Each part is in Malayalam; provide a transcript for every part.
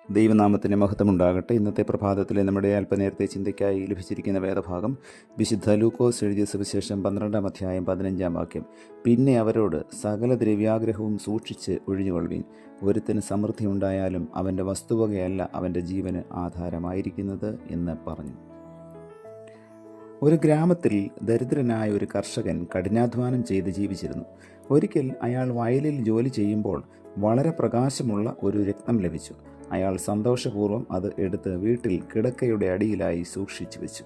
ദൈവനാമത്തിന് മഹത്വമുണ്ടാകട്ടെ. ഇന്നത്തെ പ്രഭാതത്തിലെ നമ്മുടെ അല്പനേരത്തെ ചിന്തയ്ക്കായി ലഭിച്ചിരിക്കുന്ന വേദഭാഗം വിശുദ്ധ ലൂക്കോസ് എഴുതിയ സുവിശേഷം 12-ാം അധ്യായം 15-ാം വാക്യം. പിന്നെ അവരോട്, സകല ദ്രവ്യാഗ്രഹവും സൂക്ഷിച്ച് ഒഴിഞ്ഞുകൊള്ളുവീൻ. ഒരുത്തിന് സമൃദ്ധി ഉണ്ടായാലും അവൻ്റെ വസ്തുവകയല്ല അവൻ്റെ ജീവന് ആധാരമായിരിക്കുന്നത് എന്ന് പറഞ്ഞു. ഒരു ഗ്രാമത്തിൽ ദരിദ്രനായ ഒരു കർഷകൻ കഠിനാധ്വാനം ചെയ്ത് ജീവിച്ചിരുന്നു. ഒരിക്കൽ അയാൾ വയലിൽ ജോലി ചെയ്യുമ്പോൾ വളരെ പ്രകാശമുള്ള ഒരു രത്നം ലഭിച്ചു. അയാൾ സന്തോഷപൂർവ്വം അത് എടുത്ത് വീട്ടിൽ കിടക്കയുടെ അടിയിലായി സൂക്ഷിച്ചു വെച്ചു.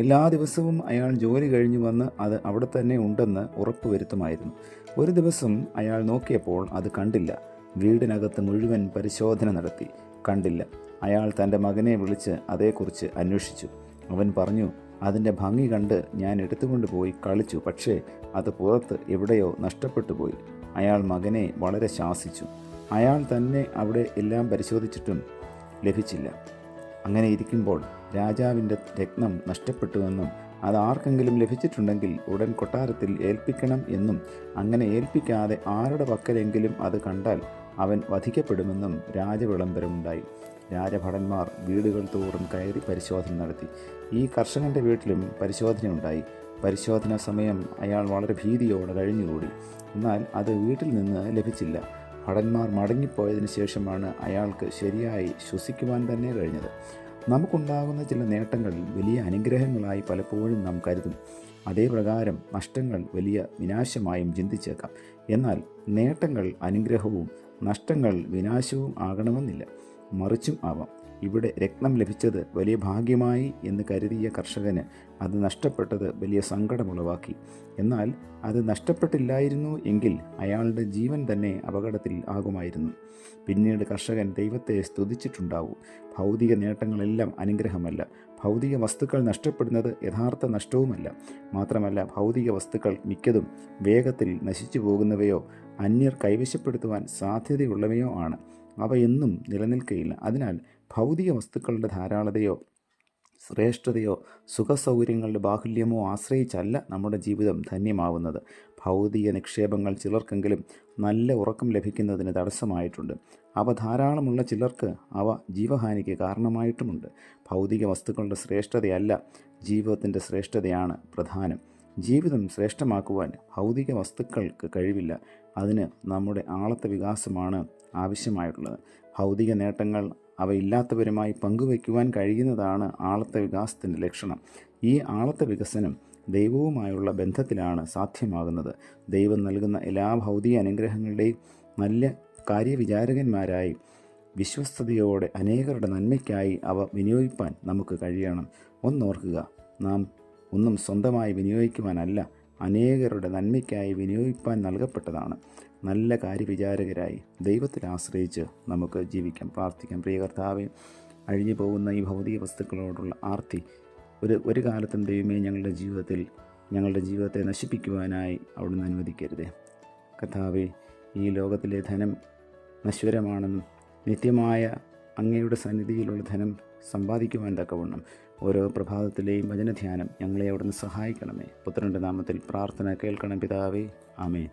എല്ലാ ദിവസവും അയാൾ ജോലി കഴിഞ്ഞു വന്ന് അത് അവിടെ തന്നെ ഉണ്ടെന്ന് ഉറപ്പുവരുത്തുമായിരുന്നു. ഒരു ദിവസം അയാൾ നോക്കിയപ്പോൾ അത് കണ്ടില്ല. വീടിനകത്ത് മുഴുവൻ പരിശോധന നടത്തി, കണ്ടില്ല. അയാൾ തൻ്റെ മകനെ വിളിച്ച് അതേക്കുറിച്ച് അന്വേഷിച്ചു. അവൻ പറഞ്ഞു, അതിൻ്റെ ഭംഗി കണ്ട് ഞാൻ എടുത്തുകൊണ്ട് പോയി കളിച്ചു, പക്ഷേ അത് പുറത്ത് എവിടെയോ നഷ്ടപ്പെട്ടു പോയി. അയാൾ മകനെ വളരെ ശാസിച്ചു. അയാൾ തന്നെ അവിടെ എല്ലാം പരിശോധിച്ചിട്ടും ലഭിച്ചില്ല. അങ്ങനെ ഇരിക്കുമ്പോൾ രാജാവിൻ്റെ രത്നം നഷ്ടപ്പെട്ടുവെന്നും അത് ആർക്കെങ്കിലും ലഭിച്ചിട്ടുണ്ടെങ്കിൽ ഉടൻ കൊട്ടാരത്തിൽ ഏൽപ്പിക്കണം എന്നും അങ്ങനെ ഏൽപ്പിക്കാതെ ആരുടെ പക്കലെങ്കിലും അത് കണ്ടാൽ അവൻ വധിക്കപ്പെടുമെന്നും രാജവിളംബരമുണ്ടായി. രാജഭടന്മാർ വീടുകൾ തോറും കയറി പരിശോധന നടത്തി. ഈ കർഷകൻ്റെ വീട്ടിലും പരിശോധനയുണ്ടായി. പരിശോധന സമയം അയാൾ വളരെ ഭീതിയോടെ കഴിഞ്ഞുകൂടി. എന്നാൽ അത് വീട്ടിൽ നിന്ന് ലഭിച്ചില്ല. ഭടന്മാർ മടങ്ങിപ്പോയതിനു ശേഷമാണ് അയാൾക്ക് ശരിയായി ശ്വസിക്കുവാൻ തന്നെ കഴിഞ്ഞത്. നമുക്കുണ്ടാകുന്ന ചില നേട്ടങ്ങൾ വലിയ അനുഗ്രഹങ്ങളായി പലപ്പോഴും നാം കരുതും. അതേ പ്രകാരം നഷ്ടങ്ങൾ വലിയ വിനാശമായും ചിന്തിച്ചേക്കാം. എന്നാൽ നേട്ടങ്ങൾ അനുഗ്രഹവും നഷ്ടങ്ങൾ വിനാശവും ആകണമെന്നില്ല, മറിച്ചും ആവാം. ഇവിടെ രത്നം ലഭിച്ചത് വലിയ ഭാഗ്യമായി എന്ന് കരുതിയ കർഷകന് അത് നഷ്ടപ്പെട്ടത് വലിയ സങ്കടമുളവാക്കി. എന്നാൽ അത് നഷ്ടപ്പെട്ടില്ലായിരുന്നു എങ്കിൽ അയാളുടെ ജീവൻ തന്നെ അപകടത്തിൽ ആകുമായിരുന്നു. പിന്നീട് കർഷകൻ ദൈവത്തെ സ്തുതിച്ചിട്ടുണ്ടാവും. ഭൗതിക നേട്ടങ്ങളെല്ലാം അനുഗ്രഹമല്ല. ഭൗതിക വസ്തുക്കൾ നഷ്ടപ്പെടുന്നത് യഥാർത്ഥ നഷ്ടവുമല്ല. മാത്രമല്ല, ഭൗതിക വസ്തുക്കൾ മിക്കതും വേഗത്തിൽ നശിച്ചു പോകുന്നവയോ അന്യർ കൈവശപ്പെടുത്തുവാൻ സാധ്യതയുള്ളവയോ ആണ്. അവ എന്നും നിലനിൽക്കുകയില്ല. അതിനാൽ ഭൗതിക വസ്തുക്കളുടെ ധാരാളതയോ ശ്രേഷ്ഠതയോ സുഖസൗകര്യങ്ങളുടെ ബാഹുല്യമോ ആശ്രയിച്ചല്ല നമ്മുടെ ജീവിതം ധന്യമാവുന്നത്. ഭൗതിക നിക്ഷേപങ്ങൾ ചിലർക്കെങ്കിലും നല്ല ഉറക്കം ലഭിക്കുന്നതിന് തടസ്സമായിട്ടുണ്ട്. അവ ധാരാളമുള്ള ചിലർക്ക് അവ ജീവഹാനിക്ക് കാരണമായിട്ടുമുണ്ട്. ഭൗതിക വസ്തുക്കളുടെ ശ്രേഷ്ഠതയല്ല, ജീവിതത്തിൻ്റെ ശ്രേഷ്ഠതയാണ് പ്രധാനം. ജീവിതം ശ്രേഷ്ഠമാക്കുവാൻ ഭൗതിക വസ്തുക്കൾക്ക് കഴിവില്ല. അതിന് നമ്മുടെ ആളത്തെ വികാസമാണ് ആവശ്യമായിട്ടുള്ളത്. ഭൗതിക നേട്ടങ്ങൾ അവയില്ലാത്തവരുമായി പങ്കുവയ്ക്കുവാൻ കഴിയുന്നതാണ് ആളത്തെ വികാസത്തിൻ്റെ ലക്ഷണം. ഈ ആളത്തെ വികസനം ദൈവവുമായുള്ള ബന്ധത്തിലാണ് സാധ്യമാകുന്നത്. ദൈവം നൽകുന്ന എല്ലാ ഭൗതിക അനുഗ്രഹങ്ങളുടെയും നല്ല കാര്യവിചാരകന്മാരായി വിശ്വസ്തയോടെ അനേകരുടെ നന്മയ്ക്കായി അവ വിനിയോഗിക്കാൻ നമുക്ക് കഴിയണം. ഒന്നോർക്കുക, നാം ഒന്നും സ്വന്തമായി വിനിയോഗിക്കുവാനല്ല, അനേകരുടെ നന്മയ്ക്കായി വിനിയോഗിക്കാൻ നൽകപ്പെട്ടതാണ്. നല്ല കാര്യവിചാരകരായി ദൈവത്തിൽ ആശ്രയിച്ച് നമുക്ക് ജീവിക്കാം, പ്രാർത്ഥിക്കാം. പ്രിയ കർത്താവേ, അഴിഞ്ഞു പോകുന്ന ഈ ഭൗതിക വസ്തുക്കളോടുള്ള ആർത്തി ഒരു കാലത്തും ദൈവമേ ഞങ്ങളുടെ ജീവിതത്തെ നശിപ്പിക്കുവാനായി അവിടുന്ന് അനുവദിക്കരുതേ. കർത്താവേ, ഈ ലോകത്തിലെ ധനം നശ്വരമാണെന്നും നിത്യമായ അങ്ങയുടെ സന്നിധിയിലുള്ള ധനം സമ്പാദിക്കുവാൻ തക്കവണ്ണം ഓരോ പ്രഭാതത്തിലെയും വചനധ്യാനം ഞങ്ങളെ അവിടുന്ന് സഹായിക്കണമേ. പുത്രൻ്റെ നാമത്തിൽ പ്രാർത്ഥന കേൾക്കണം പിതാവേ. ആമേൻ.